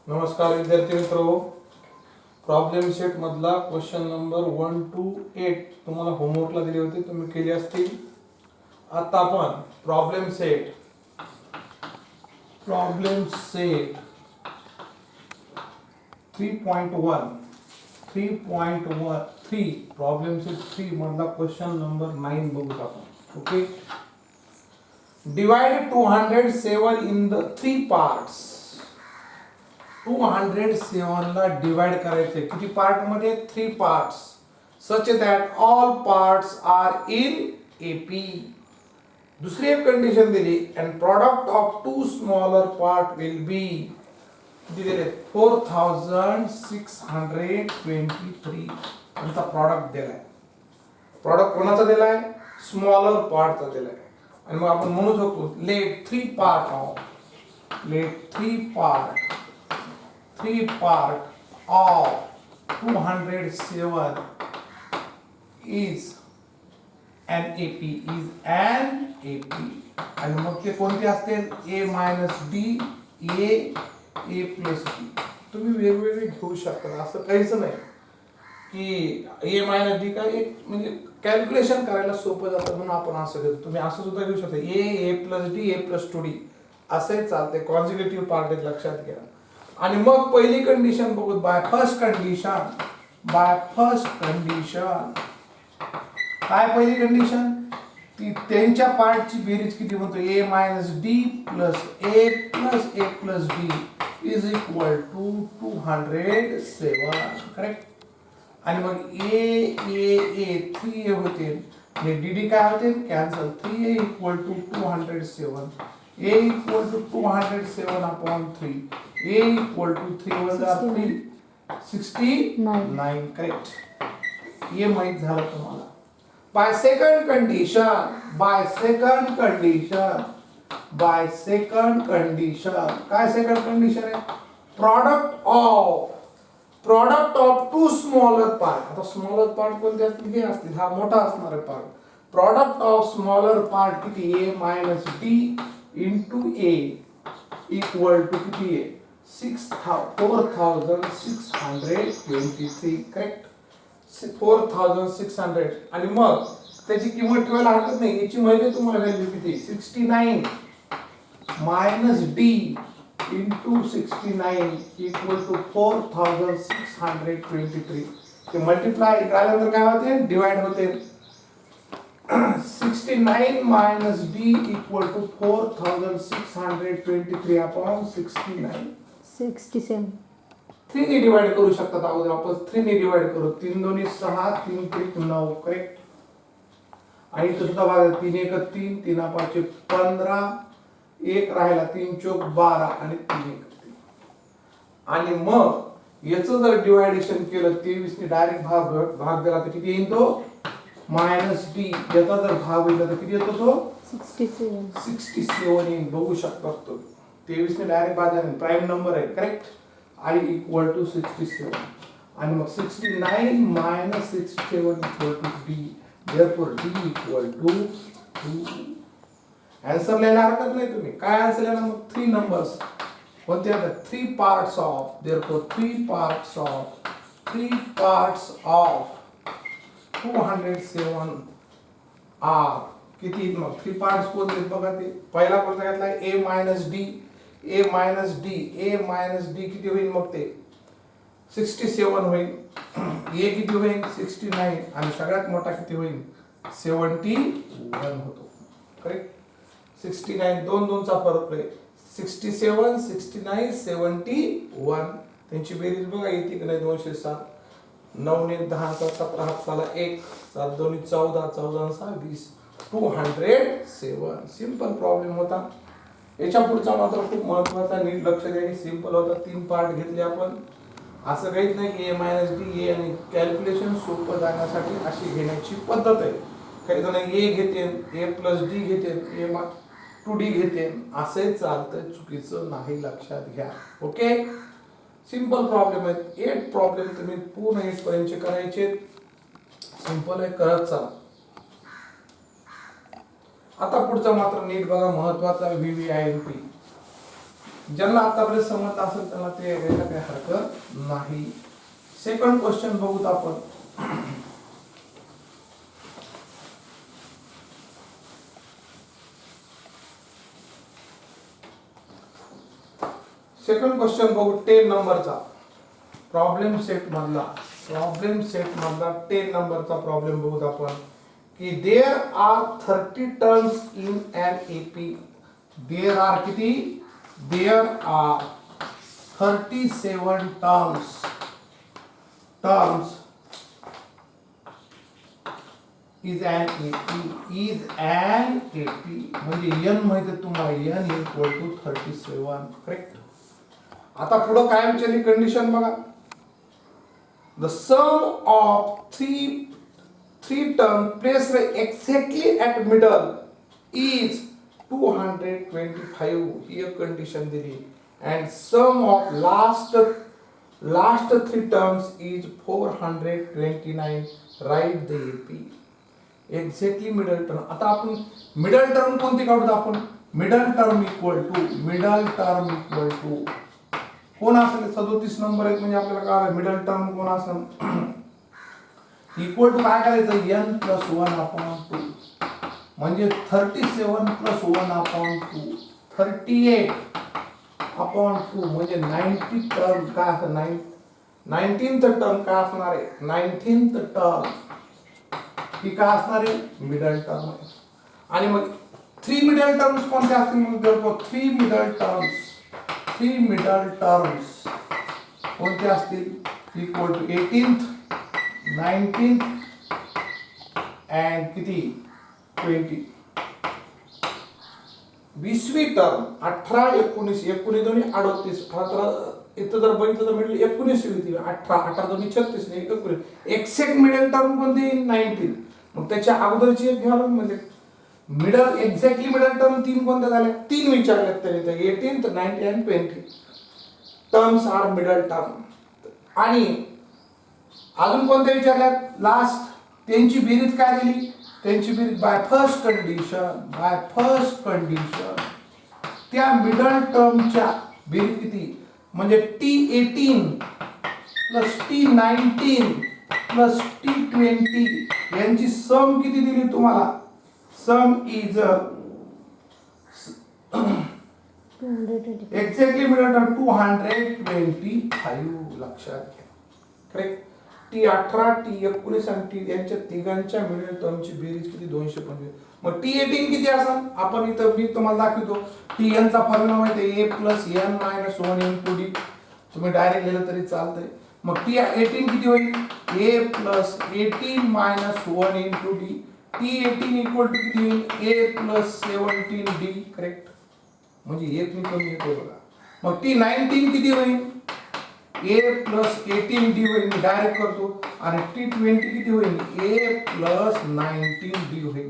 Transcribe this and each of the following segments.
नमस्कार विद्यार्थी मित्रो, प्रॉब्लेम सेट मधला क्वेश्चन नंबर 1 to 8 तुम्हाला होमवर्कला दिले होते, तुम्ही केले असतील. आता आपण प्रॉब्लेम सेट 3.1 प्रॉब्लेम सेट 3 मधला क्वेश्चन नंबर 9 बघूत आपण. Okay, divide 207 in the 3 parts. 207 ला डिवाइड करायचे किती पार्ट मध्ये? 3 parts, such that all parts are in AP. दुसरी एक कंडिशन दिली, and product of two smaller part will be दिले 4623. यांचा प्रॉडक्ट दिलाय. प्रॉडक्ट कोणाचा दिलाय? स्मॉलर पार्टचा दिलाय. आणि मग आपण म्हणू शकतो let 3 part of 207 is an AP. आणि मग ते कोणते असतील? A minus D, A plus D. तुम्ही वेगवेगळे घेऊ शकता, असं काहीच नाही की A minus D का एक म्हणजे कॅल्क्युलेशन करायला सोपं जातं म्हणून आपण असं घेतो. तुम्ही असं सुद्धा घेऊ शकता A plus D, A plus 2D असे चालते. कॉन्सिक्युटिव्ह पार्ट लक्षात घ्या. आणि मग पहिली कंडिशन बघू. बाय फर्स्ट कंडिशन काय पहिली कंडिशन? ती त्यांच्या पार्टची बेरीज किती म्हणतो? A minus D plus A plus A plus D is equal to 207. Correct. आणि मग A 3A होते आणि DD काय होते? Cancel. 3A equal to 207. A equal to 207 upon 3. A equal to 3 1 3 69. Correct. ये माहित झालं तुम्हाला. बाय सेकंड कंडिशन काय सेकंड कंडिशन आहे? Product of two smaller part. आता स्मॉलर पार्ट कोणते असतील? हे असतील. हा मोठा असणार आहे part. Product of smaller part किती? A minus D into A equal to किती आहे? 4623. करेक्ट. 4600. आणि मग त्याची किंमत ठेवायला हरकत नाही. याची माहिती तुम्हाला व्हॅल्यू किती? 69 minus D into 69 equal to 4623. ते मल्टिप्लाय झाल्यानंतर काय होते? डिवाइड होते. 69 minus D equal to 4623 upon 69. 67. 3 ने डिवाइड करू शकतात. अगोदर आपण 3 ने डिवाइड करू. 3 दोन्ही 6, 3 त्रिक 9. करेक्ट. आणि इथं सुद्धा बघा 3 1 3, 3 5 15, 1 राहिला, 3 चौक 12 आणि 3 1 3. आणि मग याचं जर डिवायडेशन केलं 23 ने डायरेक्ट भाग दिला तर किती येईल तो? Minus D. याचा जर भाग दिला तर किती येतो तो? 67 येईल. बघू शकता तो 23 ने डायरेक्ट भाग दिला, प्राइम नंबर आहे. करेक्ट. I equal to 67. आणि मग 69 minus 67 equal to D. Therefore D equal to 2. Answer लिहायला हरकत नाही तुम्ही. काय आन्सर लिहा? मग 3 नंबर्स कोणते आहेत? 3 parts of. Therefore 3 parts of 207 are किती? मग 3 parts कोणते बघा. ते पहिला कोणता घेतला? A minus D किती होईल? मग ते 67 होईल. A किती होईल? 69. आणि सगळ्यात मोठा किती होईल? 71 होतो. करेक्ट. 69 2 चा फरक आहे. 67 69 71. त्यांची बेरीज बघा येते की नाही? 207. 9 ने 10 चा 17 हाताला 1, 7 2 14, 14 6 20. 207. सिंपल प्रॉब्लेम होता. याच्या पुढचा मात्र खूप महत्त्वाचा, नीट लक्ष द्या. सिंपल होता. 3 पार्ट घेतले आपण. असं काहीच नाही की A minus D आणि कॅल्क्युलेशन सोपं जाण्यासाठी अशी घेण्याची पद्धत आहे. काही जण A घेते, A plus D घेते, A 2D घेते. असे चालतं, चुकीचं नाही. लक्षात घ्या. ओके, सिंपल प्रॉब्लेम आहेत. 8 प्रॉब्लेम तुम्ही पूर्ण 8 पर्यंत करायचे. सिंपल आहे, करत चला. आता पुढचा मात्र नीट बघा, महत्वाचा VVIMP. ज्यांना आतापर्यंत समजत असेल त्यांना ते यायला काही हरकत नाही. सेकंड क्वेश्चन बघूत आपण. सेकंड क्वेश्चन बघू 10 नंबरचा प्रॉब्लेम सेट मधला 10 नंबरचा प्रॉब्लेम बघूत आपण की there are 30 terms in an AP. There are किती? There are 37 terms is an AP म्हणजे n माहिती आहे तुम्हाला n equal to 37. करेक्ट. आता पुढे काय विचारली कंडिशन बघा. The sum of three term placed exactly at middle is 225 ही एक कंडिशन दिली and sum of last 3 terms is 429. write the AP. Exactly middle term. आता आपण मिडल टर्म कोणती काढू? आपण मिडल टर्म इक्वल टू कोण असेल? 37 नंबर आहे म्हणजे आपल्याला काय मिडल टर्म कोण असेल? इक्वल टू काय करायचं? n + 1/2 म्हणजे 37 + 1/2 38/2 म्हणजे 90 टर्म काय असेल? 19th टर्म काय असणार आहे? 19th टर्म ही काय असणार आहे? मिडल टर्म आहे. आणि मग 3 मिडल टर्म्स कोणते असतील? मग देखो 3 मिडल टर्म्स कोणते असतील? Equal to 18th 19th and किती 20. 20वी टर्म 18 19 19 दोन्ही 38 18 इथं जर बघितलं तर मिडल 19 होती 18 18 दोन्ही 36 ने 19. एक्झॅक्ट मिडल टर्म कोणती? 19. मग त्याच्या अगोदरची एक घ्यावं म्हणजे मिडल एक्झॅक्टली मिडल टर्म 3 कोणत्या झाल्या? 3 विचारल्यात त्याने. 18th 19 and 20 terms are middle term. आणि अजून कोणत्या विचारल्यात? लास्ट त्यांची बेरीज काय दिली? त्यांची बेरीज बाय फर्स्ट कंडिशन त्या मिडल टर्मच्या बेरीज किती? म्हणजे T18 + T19 + T20 यांची सम किती दिली तुम्हाला? सम इज एक्झॅक्टली मिडल टर्म 225. लक्षात घ्या. करेक्ट. T18 T19 आणि T यांच्या तिघांच्या मिडल टर्मची बेरीज किती? 225. मग T18 किती असेल? आपण इथं मी तुम्हाला दाखवतो. Tn चा फॉर्म्युला माहिती आहे a + n - 1 * d. तुम्ही डायरेक्ट लिहिलं तरी चालतंय. मग T18 किती होईल? a + 18 - 1 * d. T18 equal to किती होईल? a + 17d. करेक्ट. म्हणजे एक मी कमी येतोय बघा. मग T19 किती होईल? a + 18d होईल. मी डायरेक्ट करतो. आणि T20 किती होईल? a + 19d होईल.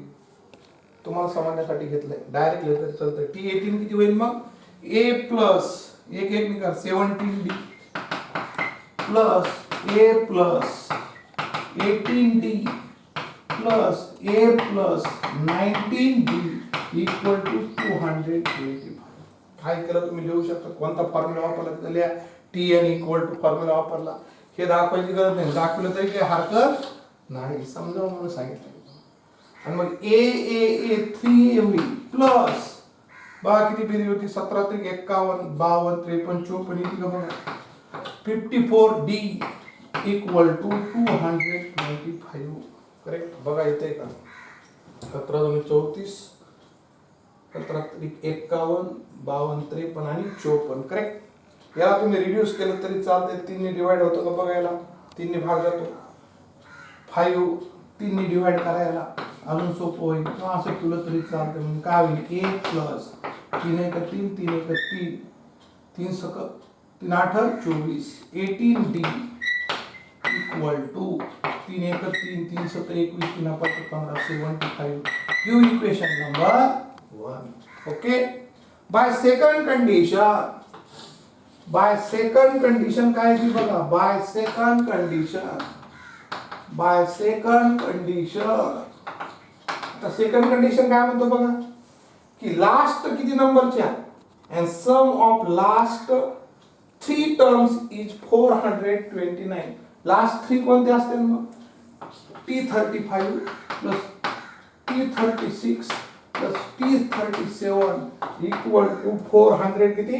तुम्हाला समजण्यासाठी घेतलंय. डायरेक्ट लिहिलं तरी चालतंय. T18 किती होईल? मग a + एक निकाल 17d + a + 18d + a + 19d equal to 225. काय केलं तुम्ही लिहू शकता. कोणता फॉर्म्युला वापरला तिथे लिहा. Tn इक्वल टू फॉर्म्युला वापरला. हे दाखवायची गरज नाही. दाखवलं तरी काही हरकत नाही. समजावून म्हणून सांगितलं. आणि मग a 3a होईल प्लस बघा किती बेरीज होती? 17 × 51 52 53 54 इतकी बघा 54d इक्वल टू 225. करेक्ट. बघा येते का? 17 × 34 17 × 51 52 53 आणि 54. करेक्ट. याला तुम्ही रिड्यूस केलं तरी चालते. 3 ने डिवाइड होतो का बघायला? 3 ने भाग जातो. 5 3 ने डिवाइड करायला अजून सोपं होईल. असं केलं तरी चालते. म्हणजे काय होईल? a + 3 × 3 3 × 3 3 सक 3 8 24 18d equal to 3 × 3 3 7 21 3 5 15 75. You equation number 1. Okay. Bye second condition काय ती बघा. बाय सेकंड कंडिशन आता सेकंड कंडिशन काय म्हणतो बघा की लास्ट किती नंबरच्या and sum of last 3 terms is 429. Last 3 कोणते असतील मग? T35 plus T36 plus T37 equal to 400 किती?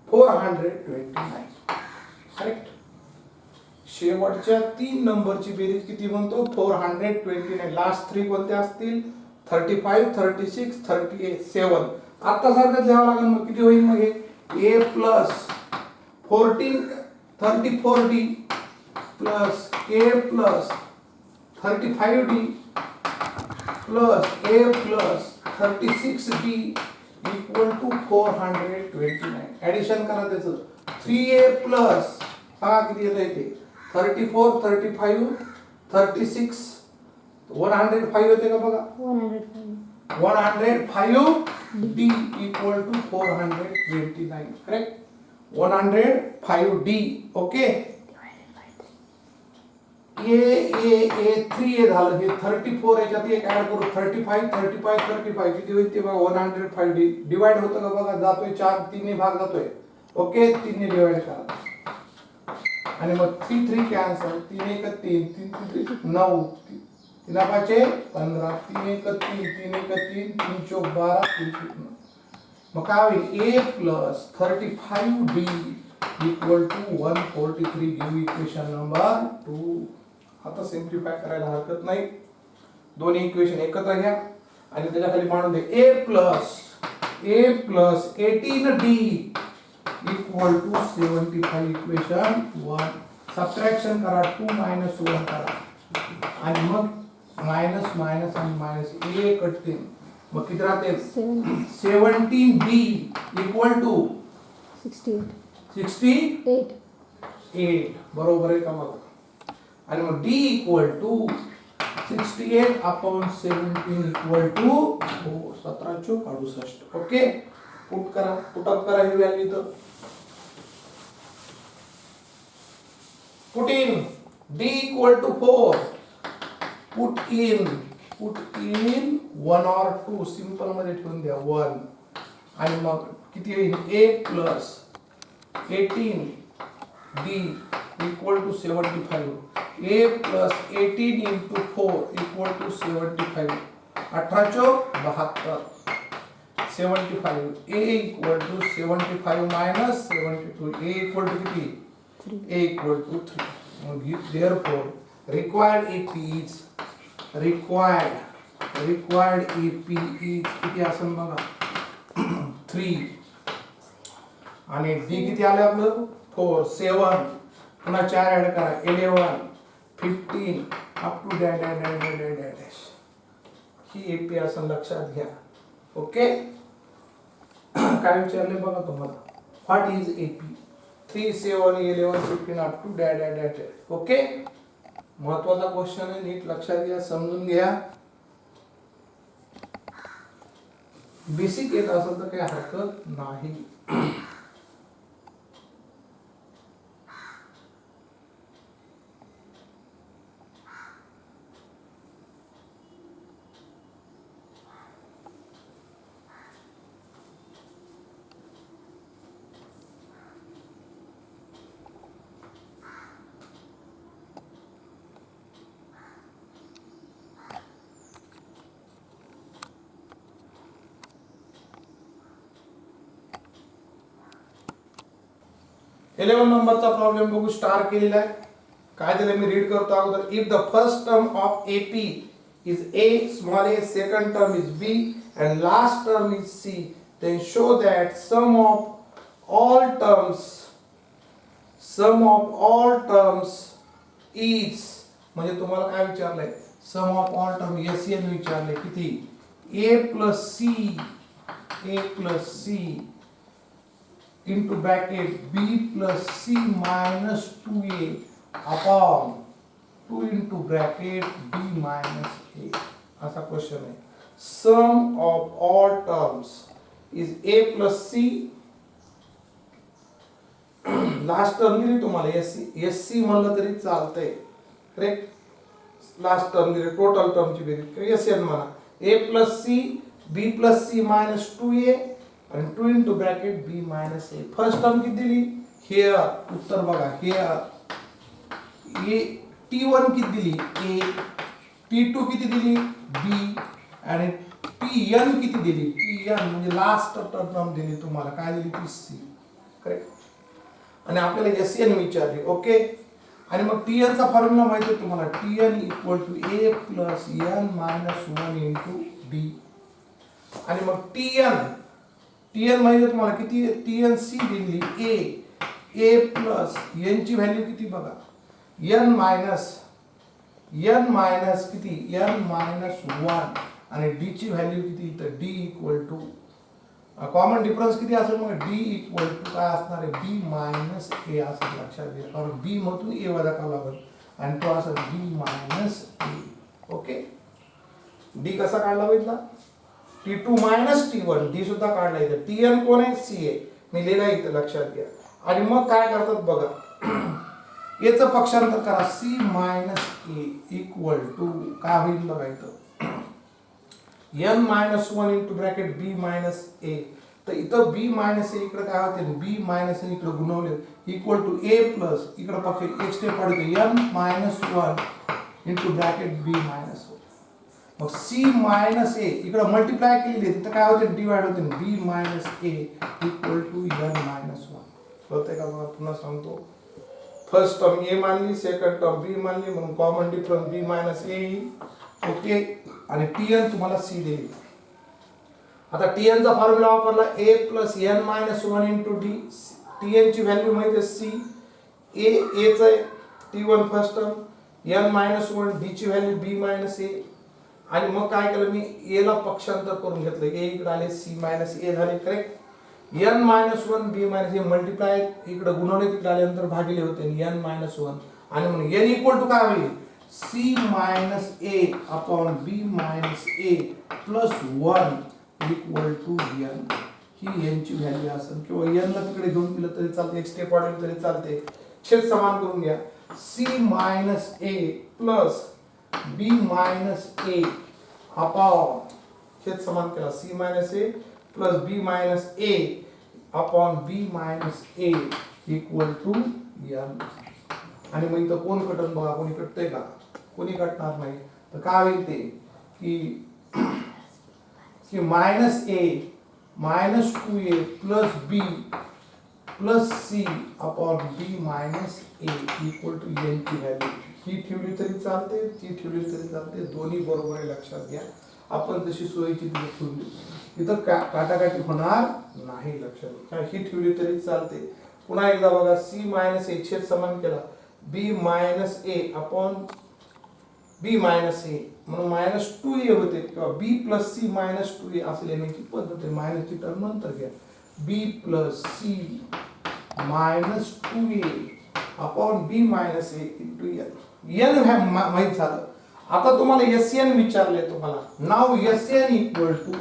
429. करेक्ट. शेवटच्या 3 नंबरची बेरीज किती म्हणतो? 429. लास्ट 3 कोणते असतील? 35, 36, 37. आता सारखं लिहावं लागेल मग किती होईल मग हे? A plus 14 34D plus A plus 35D plus A plus 36D equal to 429. Addition करा त्याचं. 3A plus सांगा किती येतं इथे? 34, 35, 36 105 येते का बघा? 105 D equal to 429. Correct? 105 D. Okay? A 3A झालं. हे 34 याच्यात एक ऍड करू. 35 35 35 किती होईल ते बघा? 105 D. डिवाइड होतं का बघा? जातोय 4 3 भाग जातोय. ओके, 3 ने डिवाइड करा. आणि मग 3 3 कॅन्सल. 3 1 3 3 3 9 3 5 15 3 1 3 3 1 3 3 4 12 3 9. मग काय होईल? A plus 35D equal to 143. Give equation number 2. आता सिम्प्लिफाय करायला हरकत नाही. दोन्ही इक्वेशन एकत्र घ्या आणि त्याच्या खाली मांडून दे. A plus 18D equal to 75. Equation 1. Subtraction करा. 2 minus 1 करा आणि मग मायनस मायनस आणि मायनस A कटते. मग किती राहते? 17B equal to 68. बरोबर आहे का मग? आणि मग D equal to 68 upon 17 equal to 17 68. Okay, put करा. पुट अप करा ही व्हॅल्यू इथं. Put in D equal to 4. Put in 1 or 2. Simple मध्ये ठेवून द्या 1. आणि मग किती होईल? A plus 18D equal to 75. A plus 18 into 4 equal to 75. 18 Chowk 72. 75. A equal to 75 minus 72. A equal to किती? A equal to 3. Therefore, required AP is किती असेल बघा? 3. आणि D किती आले आपलं? 4 7. पुन्हा 4 ऍड करा. 11 15 अप टू डॅश. ही AP असं लक्षात घ्या. ओके, काय विचारले बघा तुम्हाला? What is AP? 3 7 11 15 up to dash. Okay, महत्वाचा क्वेश्चन आहे. नीट लक्षात घ्या, समजून घ्या. बेसिक येत असेल तर काही हरकत नाही. इलेवन नंबरचा प्रॉब्लेम बघू. स्टार केलेला आहे. काय दिलं मी रीड करतो अगोदर. If the first term of AP is A, small a, second term is B and last term is C, then show that sum of all terms is, म्हणजे तुम्हाला काय विचारलंय? सम ऑफ ऑल टर्म SN विचारले. किती? A plus C into bracket B plus C minus 2A upon 2 into bracket B minus A. असा question आहे. Sum of all terms is A plus C. Last term दिली तुम्हाला SC म्हणलं तरी चालतंय. Correct. Last term दिली, total टर्मची बेरीज SN म्हणा. A plus C B plus C minus 2A आणि 2 इंटू ब्रॅकेट बी मायनस ए. फर्स्ट टर्म किती दिली हिअर, उत्तर बघा हिअर. ए T1 किती दिली ए, T2 किती दिली बी, आणि Tn किती दिली Tn म्हणजे लास्ट टर्म दिली तुम्हाला काय दिली ती सी. करेक्ट. आणि आपल्याला Sn विचारली. ओके. आणि मग Tn चा फॉर्म्युला माहिती आहे तुम्हाला, Tn equal to a plus N minus 1 into d. आणि मग Tn माहिती आहे तुम्हाला किती, Tn सी दिली ए प्लस एन ची व्हॅल्यू किती बघा एन मायनस किती एन मायनस 1, आणि डी ची व्हॅल्यू किती, तर d equal to common difference किती असेल मग डी इक्वल टू काय असणार आहे बी मायनस ए असं लक्षात घ्या, कारण बी मधून ए वजा करावं लागेल आणि तो असेल बी मायनस ए. ओके. डी कसा काढला बघितला, T2 मायनस T1, डी सुद्धा काढला इथे. Tn कोण आहे सी आहे, मी लिहिला इथे लक्षात घ्या. आणि मग काय करतात बघा, याचं पक्षांतर करा c minus A equal to काय होईल बघा इथं n minus 1 into bracket b minus a. तर इथं बी मायनस ए इकडे काय होते बी मायनस ए इकडे गुणवले इक्वल टू ए प्लस इकडे पक्ष एक स्टेप पडते n minus 1 into bracket b minus 1. मग सी मायनस ए इकडे मल्टिप्लाय केलेली तिथं काय होते डिवाइड होते B minus A equal to n minus 1. कळतंय का बघा, पुन्हा सांगतो. फर्स्ट टर्म ए मानली, सेकंड टर्म बी मानली, म्हणून कॉमन डिफरन्स बी मायनस ए येईल. ओके. आणि Tn तुम्हाला सी दिली. आता Tn चा फॉर्म्युला वापरला A plus N minus 1 into D. Tn ची व्हॅल्यू माहिती आहे सी, एच आहे T1 first term, N minus 1, D ची व्हॅल्यू बी मायनस ए. आणि मग काय केलं मी ए ला पक्षांतर करून घेतलं, ए इकडे आले सी मायनस ए झाले. करेक्ट. एन मायनस 1 बी मायनस ए मल्टिप्लाय इकडे गुणवले तिकडे आल्यानंतर भागिले होते एन मायनस 1, आणि म्हणून एन इक्वल टू काय होईल c minus a upon B minus a plus 1 equal to n. ही एन ची व्हॅल्यू असेल, किंवा एन ला तिकडे घेऊन दिलं तरी चालते, एक स्टेप वाढवली तरी चालते. छेद समान करून घ्या, c minus a plus b minus a upon छेद समान केला c minus a plus b minus a upon B minus A equal to n. आणि मग इथं कोण कटन बघा, कोणी कटतंय का, कोणी कटणार नाही. तर काय होईल ते की minus a minus 2a plus b plus c upon B minus A equal to n ची व्हॅल्यू. ही ठेवली तरी चालते, ती ठेवली तरी चालते, दोन्ही बरोबर आहे लक्षात घ्या. आपण जशी सोयीची तिथे ठेवली, तिथं काटाकाटी होणार नाही लक्षात घ्या. ही ठेवली तरी चालते. पुन्हा एकदा बघा, सी मायनस ए छेद समान केला बी minus a upon B minus ए, म्हणून मायनस 2a होते, किंवा बी प्लस सी मायनस 2a असं लिहिण्याची पद्धत आहे. मायनस ची टर्म नंतर घ्या, B plus C minus 2a upon B minus A into N. N माहित झालं. आता तुम्हाला Sn विचारले तुम्हाला. नाव Sn इक्वल टू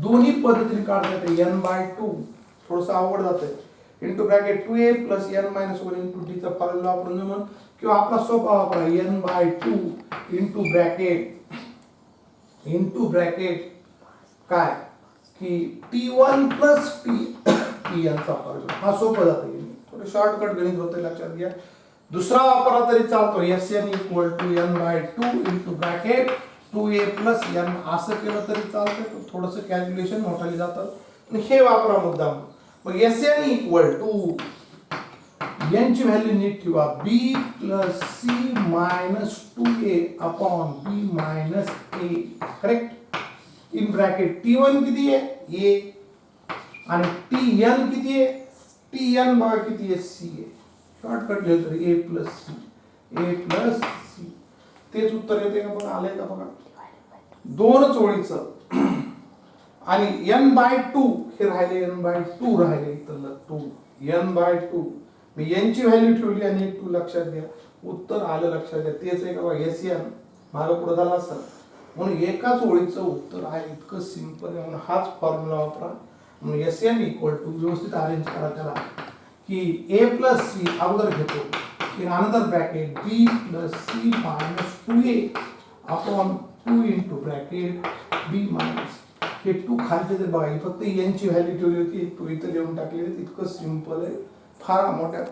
दोन्ही पद्धतीने काढता येते n/2, थोडंसं अवघड जातंय, into bracket 2a plus n minus 1 into D चा फॉर्म्युला वापरून जमन, किंवा आपला सोपा वापरा n/2 इंटू ब्रॅकेट काय की T1 प्लस Tn चा फॉर्म्युला. हा सोपा जातो, थोडं शॉर्टकट गणित होते लक्षात घ्या. दुसरा वापरला तरी चालतो, Sn equal to n/2 into bracket 2a plus n असं केलं तरी चालतं, थोडंसं कॅल्क्युलेशन मोठाली जातं. हे वापरा मुद्दाम. मग Sn इक्वल टू n ची व्हॅल्यू नीट ठेवा, b plus C minus 2a upon b minus a. Correct. In bracket T1 किती आहे a, आणि Tn किती आहे, Tn बघा किती आहे c आहे. शॉर्टकट लिहिलं तरी a प्लस सी, तेच उत्तर येते का बघा, आलंय का बघा, दोनच ओळीचं. आणि n/2 हे राहिले, n/2 राहिले इथलं 2 n/2. मी n ची व्हॅल्यू ठेवली आणि 2 लक्षात घ्या, उत्तर आलं लक्षात घ्या. तेच आहे का बघा Sn मागं पुढे झाला असतं, म्हणून एकाच ओळीचं उत्तर आहे. इतकं सिंपल आहे, म्हणून हाच फॉर्म्युला वापरा. म्हणून Sn इक्वल टू व्यवस्थित अरेंज करा त्याला, की a प्लस सी अगोदर घेतो, in another bracket b plus C minus 2a upon 2 into bracket b minus. हे 2 खालचे जर बघा फक्त n ची व्हॅल्यू ठेवली होती 2 इथं लिहून टाकलेली इतकं सिंपल आहे फार मोठ्या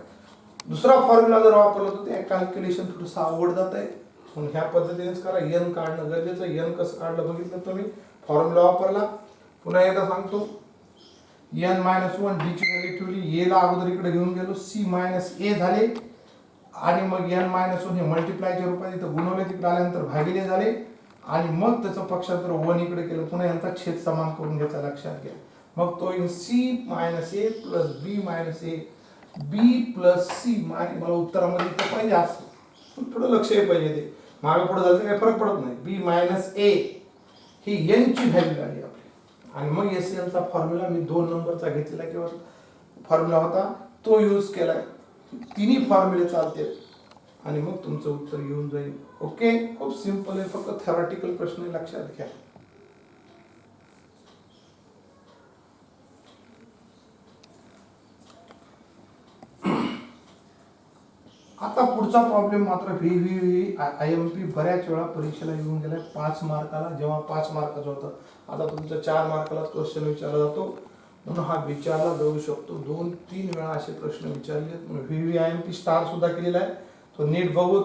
दुसरा फॉर्म्युला जर वापरला तर ते कॅल्क्युलेशन थोडंसं अवघड जात आहे म्हणून ह्या पद्धतीनेच करा n काढणं गरजेचं n कसं काढलं बघितलं तुम्ही फॉर्म्युला वापरला पुन्हा एकदा सांगतो n - 1 d ची व्हॅल्यू ठेवली a ला अगोदर इकडे घेऊन गेलो c - a झाले आणि मग n - 1 हे मल्टिप्लायच्या रूपात इथं गुणवले तिकडे आल्यानंतर भागिले झाले आणि मग त्याचं पक्षांतर 1 इकडे केलं पुन्हा यांचा छेद समान करून घ्यायचा लक्षात घ्या मग तो येईल c - a plus b - a b plus c आणि मला उत्तरामध्ये इथं पाहिजे असं थोडं लक्ष पाहिजे ते मागे पुढे झालं काही फरक पडत नाही b - a ही n ची व्हॅल्यू आली आपली आणि मग SN चा फॉर्म्युला मी 2 नंबरचा घेतलेला किंवा फॉर्म्युला होता तो यूज केलाय तिन्ही फॉर्म्युले चालते आणि मग तुमचं उत्तर येऊन जाईल ओके खूप सिंपल आहे फक्त थेरॉटिकल प्रश्न लक्षात घ्या आता पुढचा प्रॉब्लेम मात्र व्ही IMP बऱ्याच वेळा परीक्षेला येऊन गेलाय 5 मार्काला जेव्हा 5 मार्काचा होता आता तुमचा 4 मार्काला क्वेश्चन विचारला जातो म्हणून हा विचारला जाऊ शकतो 2-3 वेळा असे प्रश्न विचारले व्ही IMP स्टार सुद्धा केलेला आहे तो नीट बघू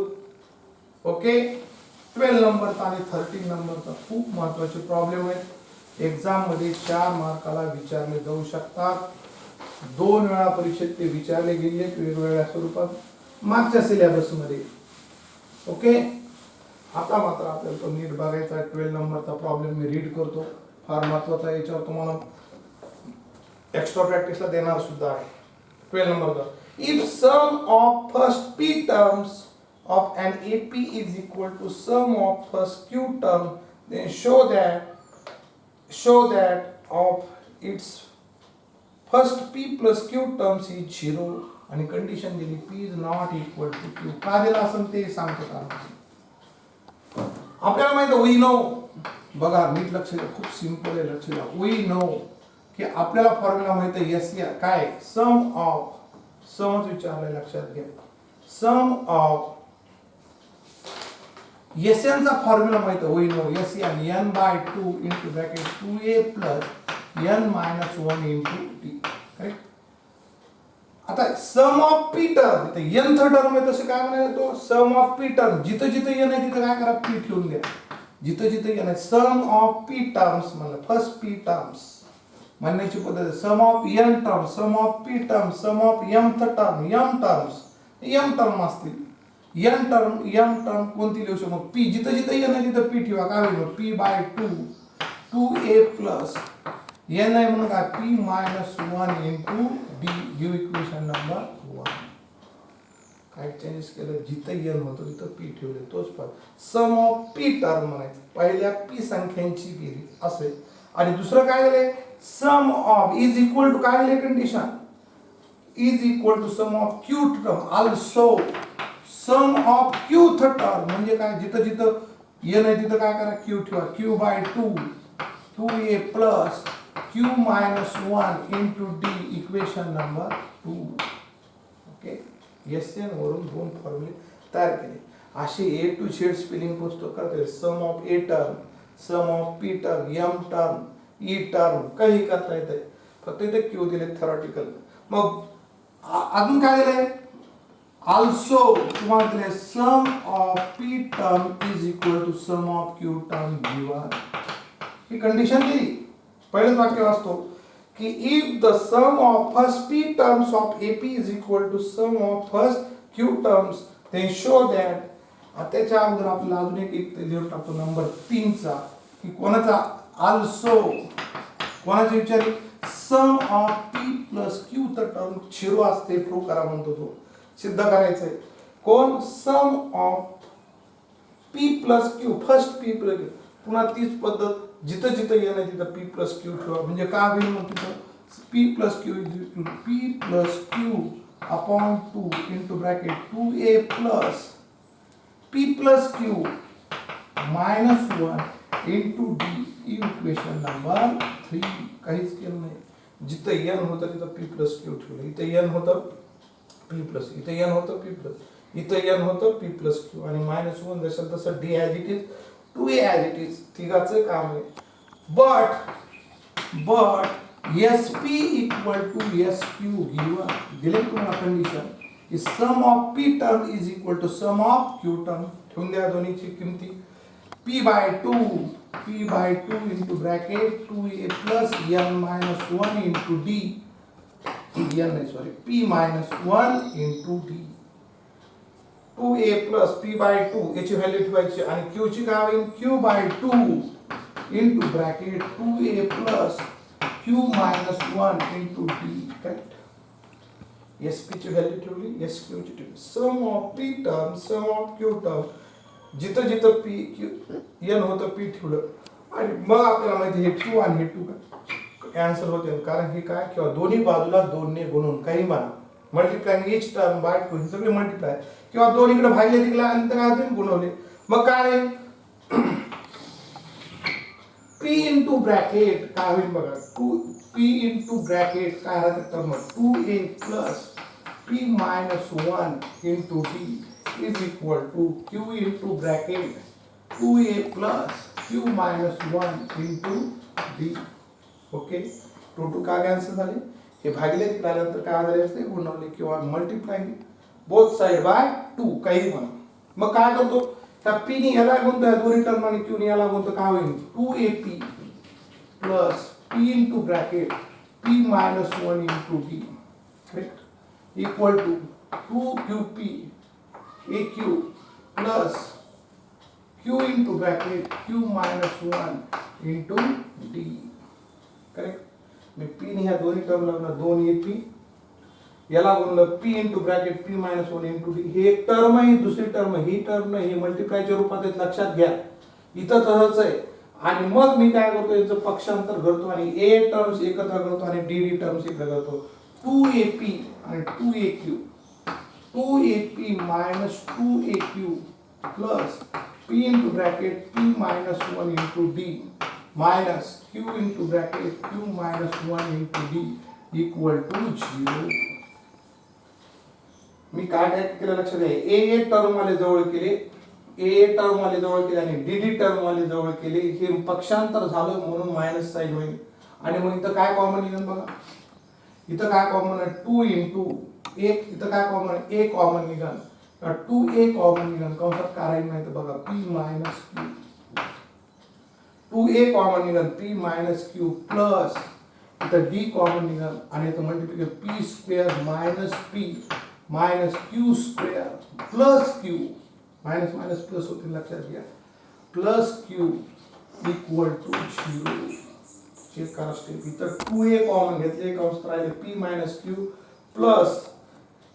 ओके 12 नंबरचा आणि 13 नंबरचा खूप महत्त्वाचे प्रॉब्लेम आहेत एक्झाम मध्ये 4 मार्काला विचारले जाऊ शकतात 2 वेळा परीक्षेत ते विचारले गेले वेगवेगळ्या स्वरूपात मागच्या सिलेबस मध्ये ओके आता मात्र आपल्याला तो नीट बघायचा 12 नंबरचा प्रॉब्लेम मी रीड करतो फार महत्त्वाचा याच्यावर तुम्हाला एक्स्ट्रा प्रॅक्टिसला देणार सुद्धा आहे 12 नंबरचा if sum of first p terms of an AP is equal to sum of first q term then show that of its first p plus q terms is 0 आणि कंडिशन दिली p is not equal to q का दिला असं ते सांगतो कारण आपल्याला माहिती we know बघा नीट लक्ष द्या खूप सिंपल आहे लक्ष द्या we know की आपल्याला फॉर्म्युला माहिती आहे एस काय सम ऑफ समच विचारलंय लक्षात घ्या सम ऑफ SN चा फॉर्म्युला माहिती आहे we know SN n/2 into bracket 2a plus n minus 1 into t correct आता सम ऑफ p टर्म इथे nth टर्म आहे तसे काय म्हणायचं तो सम ऑफ p टर्म जिथे जिथे n आहे तिथे काय करा p ठेवून द्या जिथे जिथे n आहे सम ऑफ p टर्म्स म्हणजे फर्स्ट p टर्म्स म्हणण्याची पद्धत sum of n term sum of p term sum of mth term m terms m term असतील n टर्म कोणती लिहू शकतो p जिथे जिथे n आहे तिथे p ठेवा काय होईल p/2 2a plus n आहे म्हणून काय p - 1 into d give equation number 1 काय चेंजेस केलं जिथे n होतो तिथे p ठेवले तोच पण सम ऑफ p टर्म म्हणायचं पहिल्या p संख्यांची बेरीज असेल आणि दुसरं काय झाले sum of is equal to काय झाले condition is equal to sum of q term also sum of qth term म्हणजे काय जिथं जिथं n आहे तिथं काय करा q ठेवा q/2 2a plus q - 1 into d equation number 2 okay SN वरून 2 फॉर्म्युले तयार केले असे A to Z स्पेलिंग पुस्तक करते sum of a term sum of p term m term e term काही करता येते फक्त इथे q दिले थेरॉटिकल मग अजून काय दिले also तुम्हाला दिले sum of p term is equal to sum of q term given ही कंडिशन दिली पहिलं वाक्य वाचतो की if the sum of first p terms of AP is equal to sum of first q terms then show that त्याच्या अगोदर आपल्याला अजून एक लिहून टाकतो नंबर 3 चा की कोणाचा also कोणाचा विचार sum of p plus q तर टर्म 0 असते प्रूव्ह करा म्हणतो तो सिद्ध करायचंय कोण sum of p plus q first p plus पुन्हा तीच पद्धत जिथं जिथं येणार तिथं p प्लस q ठेवा म्हणजे काय होईल मग तिथं p plus q is equal to p plus q upon 2 into bracket 2a plus p plus q minus 1 into d equation number 3 काहीच केलं नाही जिथं n होतं तिथं p प्लस q ठेवलं इथं n होतं p प्लस इथं n होतं p प्लस इथं n होतं p प्लस q आणि मायनस 1 जसं तसं d as it is 2a as it is तिघाचं काम आहे but but S P equal to S Q given दिले तुम्हाला कंडिशन की sum of P term is equal to sum of Q term ठेवून द्या दोन्हीची किमती p by 2 into bracket 2a plus n minus 1 into d p minus 1 into d 2a plus p by 2 याची value ठेवायची आणि q ची काय होईल q by 2 into bracket 2a plus q minus 1 into d correct sp ची value ठेवली sq ची ठेवली sum of p term sum of q term जिथं जिथं p q n होतं p ठेवलं आणि मग आपल्याला माहिती हे 2 आणि हे 2 कॅन्सल होते कारण हे काय किंवा दोन्ही बाजूला 2 ने गुणून काही म्हणा मल्टिप्लाइंग ईच टर्म बाय 2 सगळे मल्टिप्लाय किंवा दोन इकडे भागले तिकडे अंतर काय गुणवले मग काय p into ब्रॅकेट काय होईल बघा 2p into ब्रॅकेट काय राहते तर मग 2a plus p minus 1 into d is equal to q into bracket 2a plus q minus 1 into d okay 2 का कॅन्सल झाले हे भागिले तिकडे आल्यानंतर काय झाले असते गुणवले किंवा मल्टिप्लाइंग बोथ साइड बाय 2 काही पण मग काय करतो त्या p ने याला गुणतो दोन्ही टर्म आणि q ने याला गुणतो काय होईल 2ap plus p into bracket p minus 1 into d correct equal to 2qp aq plus q into bracket q minus 1 into d correct me p ने ह्या दोन्ही टर्म लावणार 2ap याला गुणलं p into bracket p minus 1 into d हे एक term आहे दुसरी term ही term नाही हे मल्टिप्लायच्या रूपात आहे लक्षात घ्या इथं तसंच आहे आणि मग मी काय करतो याचं पक्षांतर करतो आणि a टर्म्स एकत्र करतो आणि dd टर्म्स एकत्र करतो 2ap आणि 2aq 2ap minus 2aq plus p into bracket p minus 1 into d minus q into bracket q minus 1 into d equal to 0 मी काय टाइप केलं लक्षात घ्या a टर्म वाले जवळ केले a टर्म वाले जवळ केले आणि dd टर्म वाले जवळ केले हे पक्षांतर झालं म्हणून मायनस साइन होईल आणि मग इथं काय कॉमन निघेल बघा इथं काय कॉमन आहे 2 into 1 इथं काय कॉमन आहे a कॉमन निघाल 2a कॉमन निघाल कंसात काय नाही तर बघा p minus q 2a common निघाल p minus q प्लस इथं d कॉमन निघाल आणि इथं multiplication p square minus p minus q square plus q minus minus plus होते लक्षात घ्या plus q equal to 0 check करा स्टेप इथं 2a कॉमन घेतले कंस राहिले p minus q plus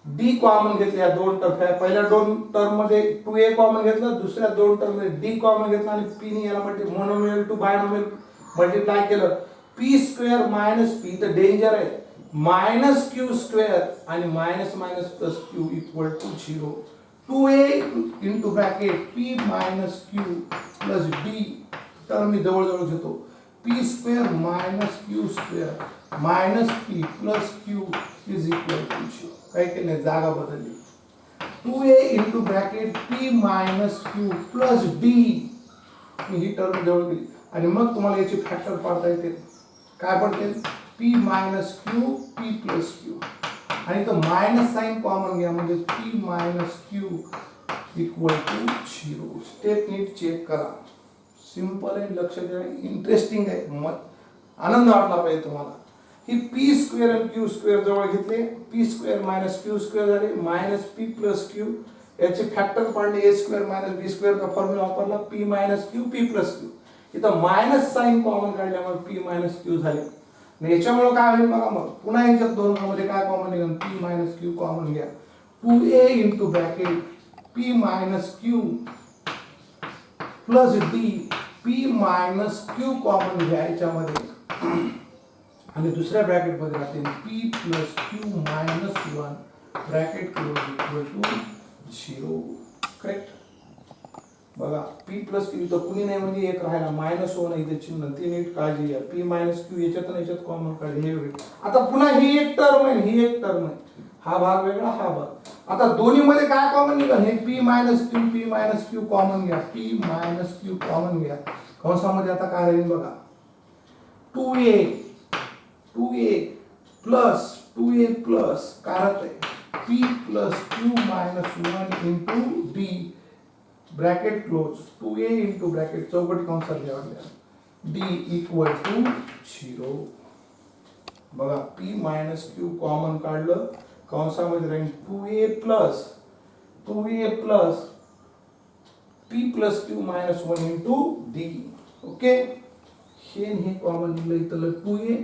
d common घेतले या दोन टर्म पहिल्या दोन टर्म मध्ये 2a कॉमन घेतलं दुसऱ्या दोन टर्म मध्ये d कॉमन घेतला आणि p ने याला मोनोमियल टू बायनोमियल मल्टिप्लाय केलं p स्क्वेअर मायनस p इथं डेंजर आहे मायनस q स्क्वेअर आणि minus minus plus q equal to 0 2a into bracket p minus q plus d term मी जवळ जवळ घेतो p square minus q square minus p plus q is equal to 0 काय केले जागा बदलली 2a into bracket p minus q plus d मी ही term जवळ गेली आणि मग तुम्हाला याची फॅक्टर पाडता येते काय पडते p minus q p plus q आणि तो मायनस साइन कॉमन घ्या म्हणजे p minus q equal to 0 step नीट चेक करा सिंपल आहे लक्ष द्या इंटरेस्टिंग आहे मत आनंद वाटला पाहिजे तुम्हाला ही p स्क्वेअर आणि q स्क्वेअर जवळ घेतले p square minus q square झाले मायनस p प्लस q याचे फॅक्टर पाडले a square minus b square का फॉर्म्युला वापरला p minus q p plus q इथं मायनस साइन कॉमन काढल्यामुळे p मायनस q झाले याच्यामुळे काय होईल बघा मग पुन्हा यांच्या दोन मध्ये काय कॉमन निघेल p minus q कॉमन घ्या 2a into bracket p minus q plus d p minus q common घ्या याच्यामध्ये आणि दुसऱ्या ब्रॅकेट मध्ये राहते p plus q minus 1 bracket close equal to 0 correct बघा p प्लस q तो कुणी नाही म्हणजे एक राहिला मायनस 1 इथे चिन्ह ती नीट काळजी घ्या p मायनस q याच्यात कॉमन काढले हे वेगळे आता पुन्हा ही एक टर्म आहे ही एक टर्म आहे हा भाग वेगळा हा भाग आता दोन्ही मध्ये काय कॉमन निघाल हे p मायनस q कॉमन घ्या p मायनस q कॉमन घ्या कंसामध्ये आता काय राहील बघा 2a 2a प्लस काय होतंय p plus q minus 1 into d bracket close 2a into bracket चौकटी कंसात लिहावं d इक्वल टू 0. बघा p मायनस q कॉमन काढलं कंसामध्ये राहील 2a plus p plus q minus 1 into d. Okay हे कॉमन लिहिलं इथलं 2a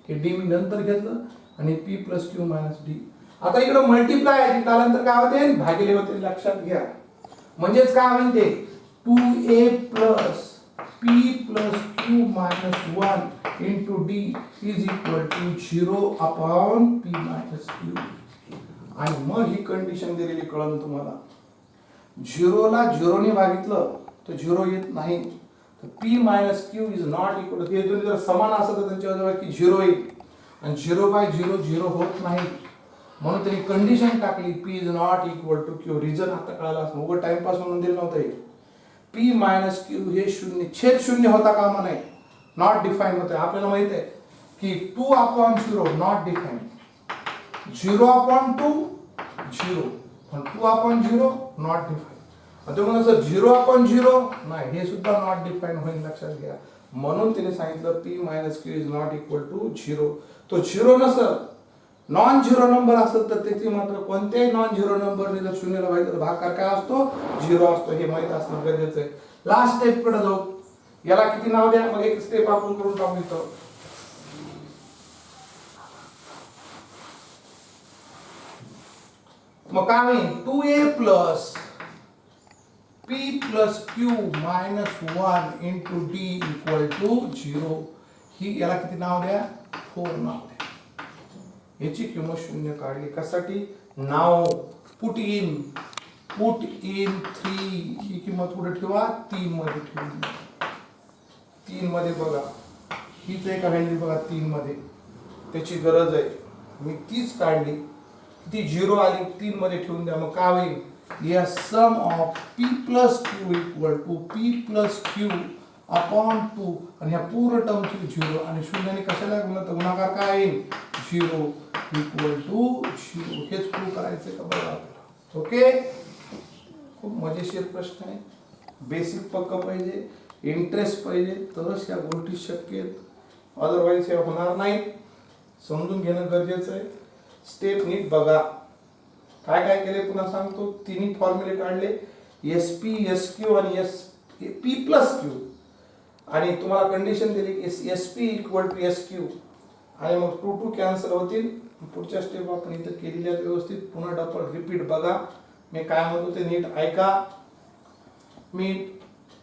हे d मी नंतर घेतलं आणि p plus q minus d. आता इकडे मल्टिप्लाय आहे त्यानंतर काय होते भागिले होते लक्षात घ्या. म्हणजेच काय म्हणते 2a plus p plus q minus 1 into d is equal to 0 upon p minus q. आणि मग ही कंडिशन दिलेली कळलं तुम्हाला. 0 ला 0 ने भागितलं तर 0 येत नाही. तर p minus q is not equal to हे दोन्ही जर समान असेल तर त्यांच्या की 0 येईल आणि 0 बाय 0 0 होत नाही. म्हणून त्यांनी कंडिशन टाकली p is not equal to q. Reason आता कळाला असं उगाच टाइमपास म्हणून दिलं नव्हतं हे. p मायनस q हे शून्य छेद शून्य होता कामा नाही. नॉट डिफाईन होते. आपल्याला माहित आहे की 2 अपॉन 0 नॉट डिफाईन 0 अपॉन 2 0 पण 2 अपॉन 0 नॉट डिफाईन. आता म्हणून सर 0 अपॉन 0 नाही हे सुद्धा नॉट डिफाईन होईल लक्षात घ्या. म्हणून तिने सांगितलं p minus q is not equal to 0. तो 0 नसेल नॉन झिरो नंबर असेल तर त्याची मात्र कोणत्याही नॉन झिरो नंबरने जर शून्याला व्हायचं तर भागाकार काय असतो 0 असतो. हे माहित असणं गरजेचं आहे. लास्ट स्टेप कडे जाऊ. याला किती नाव द्या मग एक स्टेप आपण करून टाकू इथं. मग काय होईल 2a plus p plus q minus 1 into d equal to 0. ही याला किती नाव द्या 4 नाव द्या. याची किंमत 0 काढली कशासाठी नाव पुट इन 3 ही किंमत कुठे ठेवा 3 मध्ये ठेवली. 3 मध्ये बघा हीच एक व्हॅल्यू बघा 3 मध्ये त्याची गरज आहे मी तीच काढली. ती 0 आली 3 मध्ये ठेवून द्या. मग काय होईल या sum of p plus q equal to p plus q upon 2 आणि ह्या पूर्ण टर्मची 0 आणि शून्याने कशाला गुणाकार काय येईल 0 इक्वल टू 0. हेच प्रूव्ह करायचं का बघा. ओके खूप मजेशीर प्रश्न आहे. बेसिक पक्क पाहिजे इंटरेस्ट पाहिजे तरच या गोष्टी शक्य आहेत. अदरवाईज हे होणार नाही. समजून घेणं गरजेचं आहे. स्टेप नीट बघा. काय काय केले पुन्हा सांगतो. तिन्ही फॉर्म्युले काढले SP SQ आणि P प्लस Q आणि तुम्हाला कंडिशन दिली की SP इक्वल टू SQ आणि मग 2 2 कॅन्सल होतील. पुढच्या स्टेप आपण इथं केलेल्या व्यवस्थित पुन्हा डबल रिपीट बघा. मी काय म्हणतो ते नीट ऐका. मी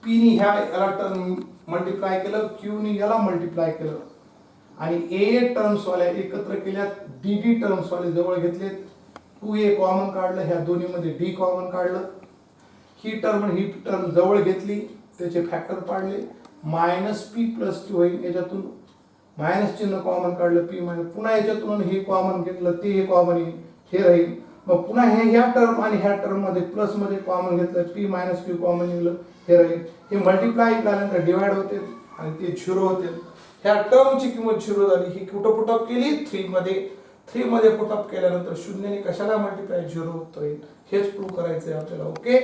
p नी ह्या टर्म मल्टिप्लाय केलं q नी याला मल्टिप्लाय केलं आणि a टर्म्स वाले एकत्र केल्यात dd टर्म्स वाले जवळ घेतलेत. 2a कॉमन काढलं ह्या दोन्ही मध्ये d कॉमन काढलं. ही टर्म जवळ घेतली त्याचे फॅक्टर पाडले मायनस p प्लस q होईल. याच्यातून मायनस चिन्ह कॉमन काढलं p मायनस पुन्हा याच्यातून हे कॉमन घेतलं ते हे कॉमन हे राहील. मग पुन्हा हे ह्या टर्म आणि ह्या टर्म मध्ये प्लस मध्ये कॉमन घेतलं p मायनस q कॉमन निघालं हे राहील. हे मल्टिप्लाय केल्यानंतर डिवाइड होते आणि ते 0 होते. ह्या टर्मची किंमत 0 झाली. ही कुठं पुटअप केली 3 मध्ये पुटअप केल्यानंतर शून्याने कशाला मल्टिप्लाय 0 होतोय हेच प्रूव्ह करायचं आहे आपल्याला. ओके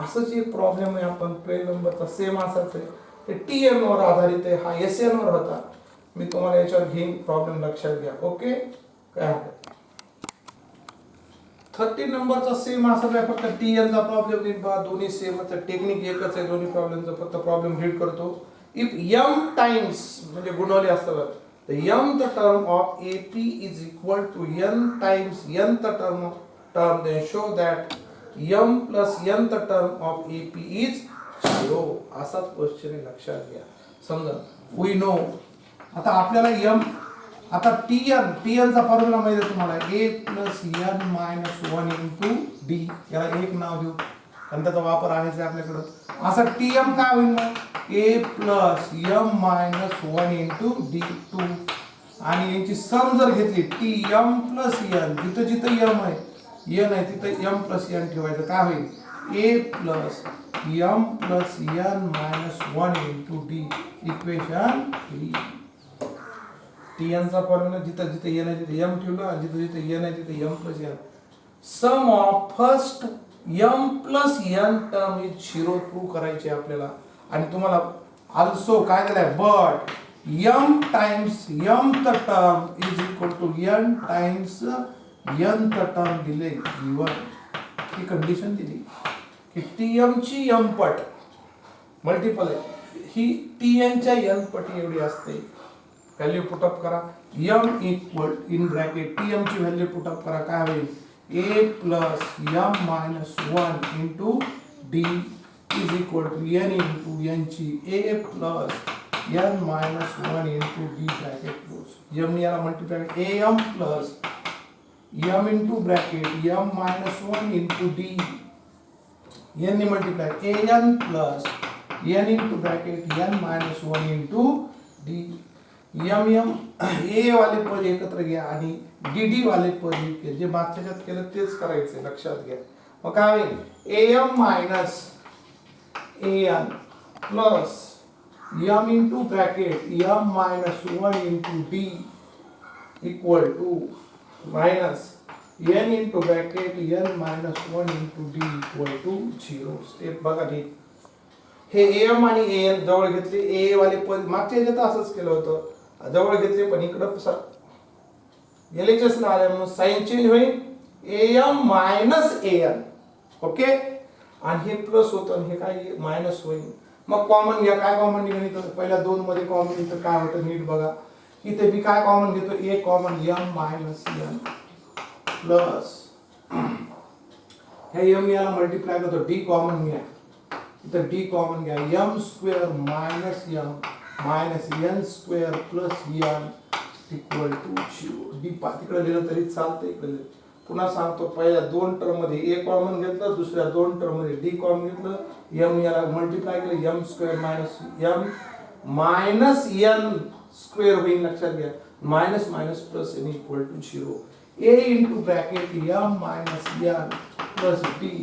असंच एक प्रॉब्लेम आहे. आपण 12 नंबरचा सेम असाच आहे. ते TN वर आधारित आहे. हा SN वर होता. मी तुम्हाला याच्यावर घेईन प्रॉब्लेम लक्षात घ्या. ओके काय हरकत 13 नंबरचा सेम असाच आहे. फक्त TN चा प्रॉब्लेम नीट बघा. दोन्ही सेमच आहे. टेक्निक एकच आहे दोन्ही प्रॉब्लेमचं. फक्त प्रॉब्लेम रीड करतो. इफ m टाइम्स म्हणजे गुणवले असतात the mth term of AP is equal to n times nth term then show that m plus nth term of AP is 0. असाच क्वेश्चन आहे लक्षात घ्या. समजा we know आता आपल्याला m आता tn चा फॉर्म्युला माहिती आहे तुम्हाला a plus n minus 1 into d. याला एक नाव देऊ आणि त्याचा वापर आहे आपल्याकडे. असा tm काय होईल मग a plus m minus 1 into d2 आणि यांची सम जर घेतली tm plus n जिथं जिथं m आहे n आहे तिथं m plus n ठेवायचं काय होईल a plus m plus n minus 1 into d equation 3. T एनचा फॉर्म्युला जिथं जिथं एन आहे तिथे एम ठेवलं आणि जिथं जिथं एन आहे तिथे m plus n. Sum of first m plus n term is 0 prove करायची आपल्याला. आणि तुम्हाला ऑल्सो काय दिलंय, but m times m th term is equal to n times n th term दिले गिवन. ही कंडिशन दिली की tm ची m पट मल्टिपल आहे, ही tn च्या n पटी एवढी असते. व्हॅल्यू पुटअप करा, m equal in bracket tm ची व्हॅल्यू पुटअप करा, काय होईल a plus m minus 1 into d is equal to n into n ची a plus n minus 1 into d bracket close. m याला multiply am plus m into bracket m minus 1 into d n ने multiply an plus n into bracket n minus 1 into d. m a वाले पद एकत्र घ्या आणि dd वाले पद घ्या. जे मागच्याच्यात केलं तेच करायचं, लक्षात घ्या. मग काय होईल am minus an plus m into bracket m minus 1 into d equal to minus n into bracket n minus 1 into d equal to 0. Step बघा ठीक. हे am आणि an जवळ घेतले, a वाले पद मागच्या ह्याच्यात असंच केलं होतं, जवळ घेतले पण इकडं LHS ला आले म्हणून साइन चेंज होईल am मायनस an. ओके, आणि हे प्लस होतं आणि हे काय मायनस होईल. मग कॉमन घ्या, काय कॉमन निघाली, पहिल्या दोन मध्ये कॉमन इथं काय होतं नीट बघा. इथे मी काय कॉमन घेतो, a common m minus n plus हे m याला मल्टिप्लाय करतो, d कॉमन घ्या, इथं d कॉमन घ्या, m square minus m minus n square plus n equal to 0. d तिकडे लिहिलं तरी चालतं, इकडे पुन्हा सांगतो. पहिल्या दोन टर्म मध्ये a कॉमन घेतलं, दुसऱ्या दोन टर्म मध्ये d कॉमन घेतलं, m याला मल्टिप्लाय केलं, m square minus m minus n square होईल, लक्षात घ्या. Minus minus plus n equal to 0. a into bracket m minus n plus d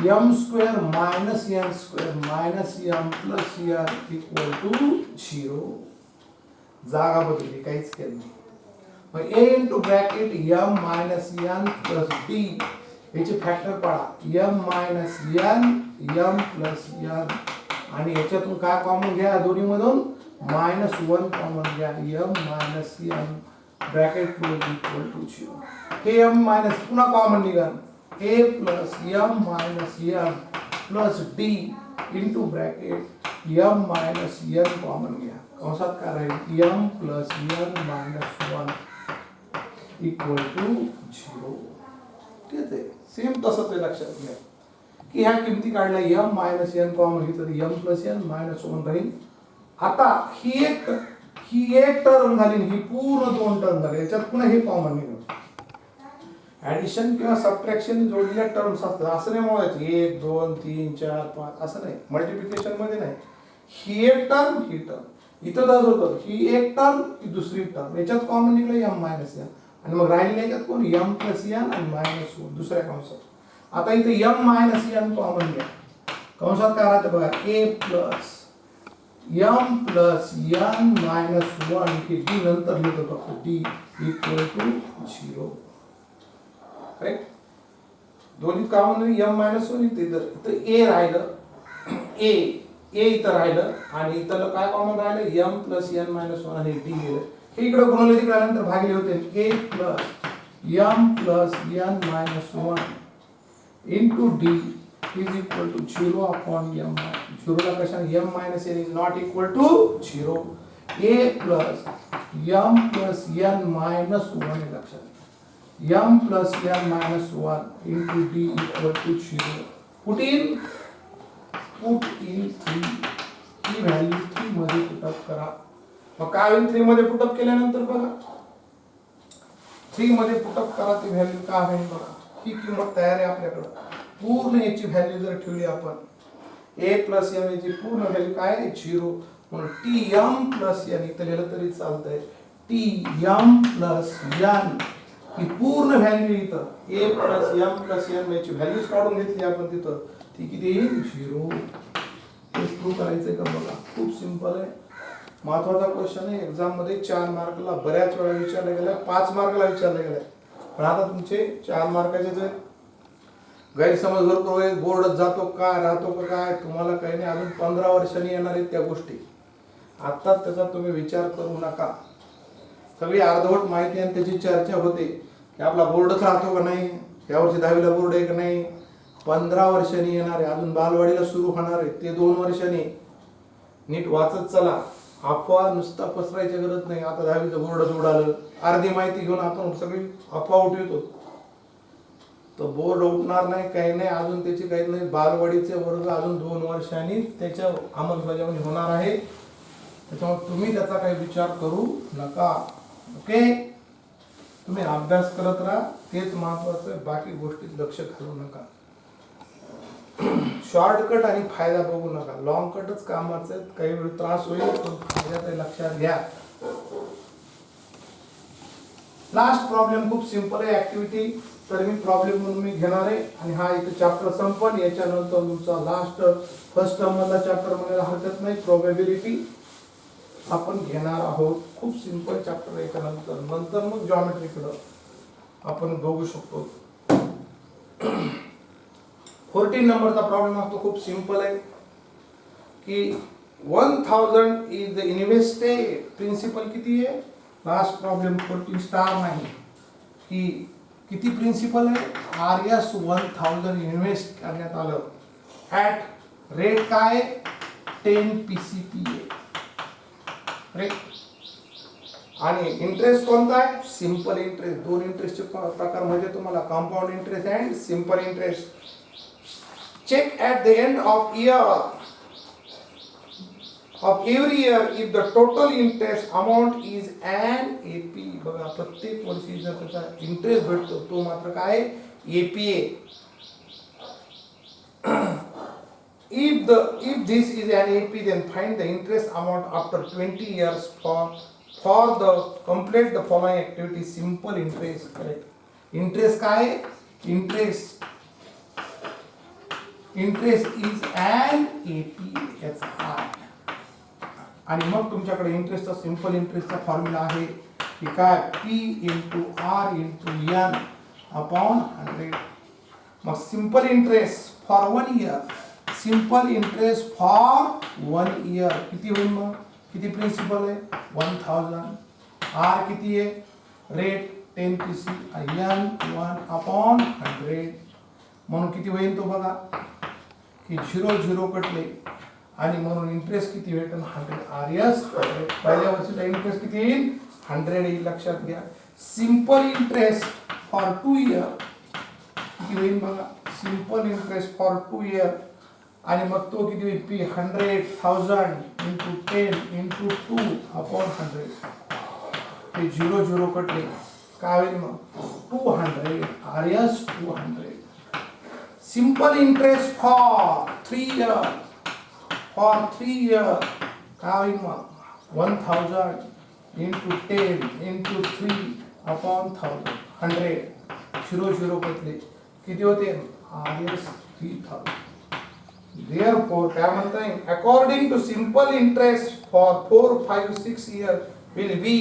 m square minus n square minus m plus n equal to 0. जागा बदलली, काहीच केलं नाही. मग a into bracket m minus n plus d याचे factor पाडा, m minus n m plus n, आणि याच्यातून काय कॉमन घ्या, दोन्ही मधून मायनस 1 कॉमन घ्या, m minus n bracket close equal to 0. हे m मायनस पुन्हा कॉमन निघाल, a plus m minus n plus d into bracket m minus n common घ्या, कंसात काय राहील m plus n minus 1 equal to 0. ठीक आहे, सेम तसंच आहे, लक्षात घ्या की ह्या किमती काढल्या, m मायनस n कॉमन घेतलं, m प्लस n मायनस 1 राहील. आता ही एक टर्म झाली, ही पूर्ण दोन टर्म झाले, याच्यात पुन्हा हे कॉमन निघालं. ऍडिशन किंवा सबट्रॅक्शन जोडलेल्या टर्म्स असतात, असं नाही मोजायचं 1 2 3 4 5 असं नाही, मल्टिप्लिकेशन मध्ये नाही. ही एक टर्म, ही टर्म इथं तसं होतं, ही एक टर्म ही दुसरी टर्म, याच्यात कॉमन निघलं m मायनस n, आणि मग राहिलेल्या याच्यात कोण m प्लस n आणि मायनस 1 दुसऱ्या कंसात. आता इथे m मायनस n कॉमन घ्या, कंसात काय राहतं बघा, a plus m plus n minus 1 हे d नंतर लिहितो फक्त, d इक्वल टू 0. राईट, दोन्ही कॉमन m मायनस 1 इथं a राहिलं, a इथं राहिलं, आणि इथं काय कॉमन राहिलं m प्लस n मायनस 1 आणि d गेलं. हे इकडे गुणवले तिकडे आल्यानंतर भागिले होते, a plus m plus n minus 1 into d is equal to 0 upon m. 0 ला कशाने m minus n is not equal to 0. a plus m plus n minus 1 लक्षात, m plus n minus 1 into d equal to 0. Put in 3, ही value 3 मध्ये put up करा. मग काय होईल 3 मध्ये पुटअप केल्यानंतर बघा, 3 मध्ये पुटअप करा, ती व्हॅल्यू काय होईल बघा. ही किंमत तयार आहे आपल्याकडे. पूर्ण याची व्हॅल्यू जर ठेवली आपण, a प्लस m याची पूर्ण व्हॅल्यू काय आहे 0, म्हणून tm प्लस n इथं लिहिलं तरी चालतंय, tm प्लस n ही पूर्ण व्हॅल्यू इथं a plus m plus n याची व्हॅल्यूज काढून घेतली आपण तिथं, ती किती येईल 0. हे प्रूव्ह करायचंय का बघा, खूप सिंपल आहे. महत्वाचा क्वेश्चन आहे. एक्झाम मध्ये 4 मार्कला बऱ्याच वेळा विचारला गेला, 5 मार्कला विचारला गेलाय, पण आता तुमचे 4 मार्काचे जे गैरसमज भरपूर आहेत. बोर्ड जातो का राहतो का काय, तुम्हाला काही नाही. अजून 15 वर्षांनी येणार आहेत त्या गोष्टी. आता त्याचा तुम्ही विचार करू नका. सगळी अर्धवट माहिती आणि त्याची चर्चा होते की आपला बोर्डच राहतो का नाही, यावर्षी 10वीला बोर्ड आहे का नाही. 15 वर्षांनी येणार आहे. अजून बालवाडीला सुरू होणार आहे, ते 2 वर्षांनी. नीट वाचत चला. अफवा नुसता पसरायची गरज नाही. आता 10वीचं बोर्डच उडालं, अर्धी माहिती घेऊन आपण सगळी अफवा उठवतो. तर बोर्ड उठणार नाही, काही नाही. अजून त्याची काही नाही. बालवाडीचे वर्ग अजून 2 वर्षांनी त्याच्या अंमलबजावणी होणार आहे. त्याच्यामुळे तुम्ही त्याचा काही विचार करू नका. ओके, तुम्ही अभ्यास करत राहा, तेच महत्वाचं आहे. बाकी गोष्टीत लक्ष घालू नका. शॉर्टकट आणि फायदा बघू नका. लॉंग कटच कामाचं आहे. काही वेळ त्रास होईल, पण फायदा ते लक्षात घ्या. लास्ट प्रॉब्लेम खूप सिंपल आहे, ऍक्टिव्हिटी. तर मी प्रॉब्लेम म्हणून मी घेणार आहे आणि हा इथे चॅप्टर संपन. याच्यानंतर तुमचा लास्ट फर्स्ट टर्म मधला चॅप्टर म्हणायला हरकत नाही, प्रोबॅबिलिटी आपण घेणार आहोत. खूप सिंपल चॅप्टर आहे. याच्यानंतर नंतर मग जॉमेट्रीकडे आपण बघू शकतो. 14 नंबरचा प्रॉब्लेम असतो, खूप सिंपल आहे की 1000 इज द इन्व्हेस्टेड. प्रिन्सिपल किती आहे? लास्ट प्रॉब्लेम 14 स्टार नाही की किती प्रिन्सिपल आहे. RS 1000 इन्व्हेस्ट करण्यात आलं. ॲट रेट काय? 10 PCPA. आणि इंटरेस्ट कोणता आहे? Simple interest. 2 इंटरेस्टचे प्रकार म्हणजे तुम्हाला compound interest and simple interest. Check at the end of year of every year if the total interest amount is an AP. बघा, प्रत्येक वर्षी जर त्याचा इंटरेस्ट भेटतो तो मात्र काय? APA. If this is an AP, then find the interest amount after 20 years for the complete the following activity. Simple interest. Correct. Interest काय? Interest is an AP. That's I. आणि मग तुमच्याकडे इंटरेस्टचा सिंपल इंटरेस्टचा फॉर्म्युला आहे की काय? P into R into N upon 100. मग simple interest for 1 year, simple interest for 1 year किती होईल? मग किती प्रिन्सिपल आहे? 1000. R किती आहे? Rate 10 PC. N 1 upon 100. म्हणून किती होईल तो बघा की 0 कटले आणि म्हणून इंटरेस्ट किती भेटेल? 100. RS पहिल्या वर्षीचा इंटरेस्ट किती येईल? 100 येईल. लक्षात घ्या. सिंपल इंटरेस्ट फॉर 2 इयर किती होईल बघा? सिंपल इंटरेस्ट फॉर 2 इयर आणि मग तो किती होईल? P 100,000 into 10 into 2 upon 100. ते 0 कटले काय होईल मग? 200. RS 200. Simple interest for 3 year, for 3 years काय होईल मग? 1000 into 10 into 3 upon 100. 0 कटले किती होते? RS 3000. Therefore काय म्हणता येईल? According to simple interest for 4, 5, 6 years will be.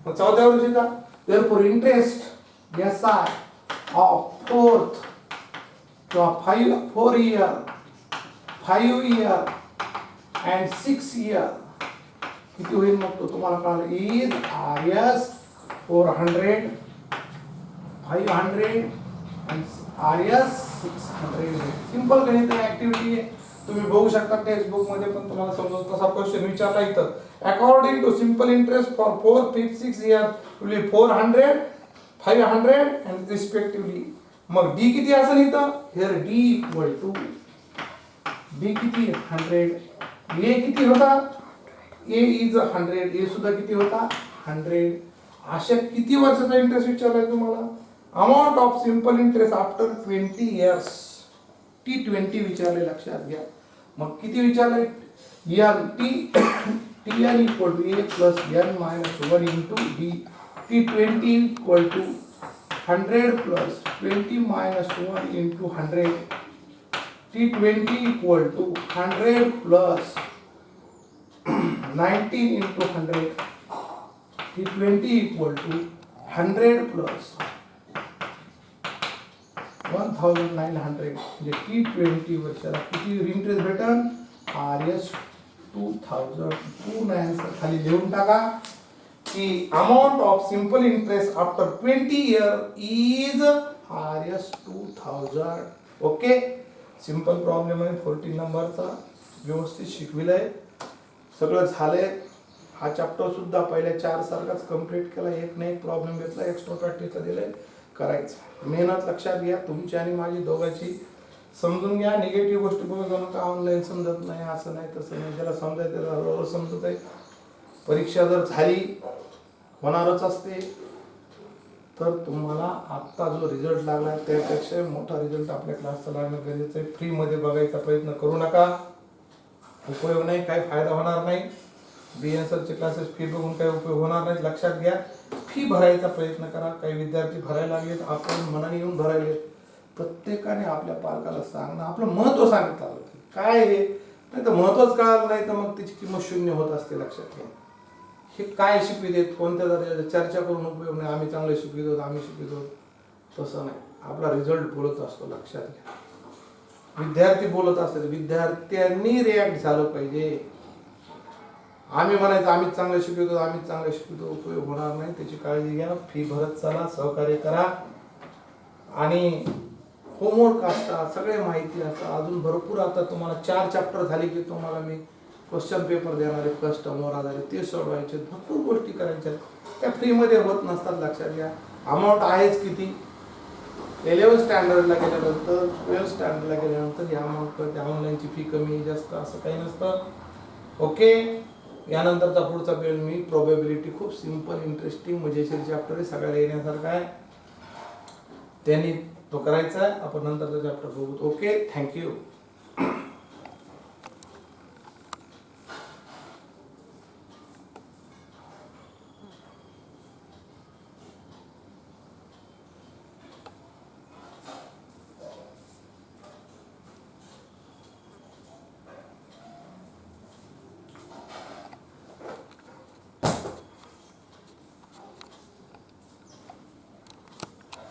मग 14 वर्षीचा. Therefore interest SI of 4th किंवा 4 year, 5 year and 6 year किती होईल? मग तो तुम्हाला कळलं. Is RS 400, 500 and RS 600. Simple गणित ऍक्टिव्हिटी आहे. तुम्ही बघू शकता टेक्स्ट बुक मध्ये पण तुम्हाला समजून तसा क्वेश्चन विचारला इथं. According to simple interest for 4, 5, 6 years will be 400, 500 and respectively. मग D किती असेल इथं? here D equal to B किती? 100. A किती होता? A is 100. A सुद्धा किती होता? 100. अशा किती वर्षाचा इंटरेस्ट विचारलाय तुम्हाला? Amount of simple interest after 20 years. T20 विचारले. लक्षात घ्या. मग किती विचारलंय? Tn equal to A plus N minus 1 into D. T20 equal to 100 plus 20 minus 1 into 100. T20 equal to 100 plus 19 into 100 T20 equal to 100 plus 1900 म्हणजे T20 वर्षाला किती interest भेटन RS 2000 खाली लिहून टाका की amount of simple interest after 20 year is RS 2000. Okay, simple problem आहे 14 नंबरचा, व्यवस्थित शिकविलाय, सगळं झालंय. हा चॅप्टर सुद्धा पहिल्या 4 सारखाच कंप्लीट केला, एक ना एक प्रॉब्लेम घेतला, एक्स्ट्रा प्रॅक्टिस दिलंय, करायचं. मेहनत लक्षात घ्या तुमची आणि माझी दोघांची, समजून घ्या. निगेटिव्ह गोष्टी बघू नका, ऑनलाईन समजत नाही, असं नाही तसं नाही, ज्याला समजायचं त्याला बरोबर समजत आहे. परीक्षा जर झाली, होणारच असते, तर तुम्हाला आत्ता जो रिझल्ट लागला त्यापेक्षा मोठा रिझल्ट आपल्या क्लासचा लागणं गरजेचं आहे. फ्रीमध्ये बघायचा प्रयत्न करू नका, उपयोग नाही, काही फायदा होणार नाही. BNSRचे क्लासेस फी बघून काही उपयोग होणार नाही, लक्षात घ्या. फी भरायचा प्रयत्न करा. काही विद्यार्थी भरायला लागलेत, आपण मनाने येऊन भरायलेत. प्रत्येकाने आपल्या पालकाला सांगणं, आपलं महत्त्व सांगितलं आलं की काय आहे, नाही तर महत्त्वच कळालं नाही तर मग त्याची किंमत शून्य होत असते, लक्षात घ्या. हे काय शिकवित, कोणत्या दर्जाचं, चर्चा करून उपयोग नाही, आम्ही चांगलं शिकवितो, आम्ही शिकवितो, तसं नाही. आपला रिझल्ट बोलत असतो, लक्षात घ्या. विद्यार्थी बोलत असतात, विद्यार्थ्यांनी रिॲक्ट झालं पाहिजे. आम्ही म्हणायचं आम्हीच चांगलं शिकवतो, आम्हीच चांगलं शिकवतो, उपयोग होणार नाही, त्याची काळजी घ्या. फी भरत चला, सहकार्य करा, आणि होमवर्क असतात, सगळे माहिती असतात. अजून भरपूर आता तुम्हाला 4 चॅप्टर झाले की तुम्हाला मी क्वेश्चन पेपर देणार आहे, कस्टमर आधारित, ते सोडवायचे, भरपूर गोष्टी करायच्या, त्या फ्रीमध्ये होत नसतात, लक्षात घ्या. अमाऊंट आहेच किती, 11th स्टँडर्डला गेल्यानंतर 12th स्टँडर्डला गेल्यानंतर ही अमाऊंट कळते. ऑनलाईनची फी कमी जास्त असं काही नसतं. ओके, यानंतरचा पुढचा पेज मी प्रोबॅबिलिटी, खूप सिंपल इंटरेस्टिंग मजेशीर चॅप्टर आहे, सगळ्याला येण्यासारखा आहे, त्यांनी तो करायचा आहे. आपण नंतरचा चॅप्टर बघू. Okay, thank you.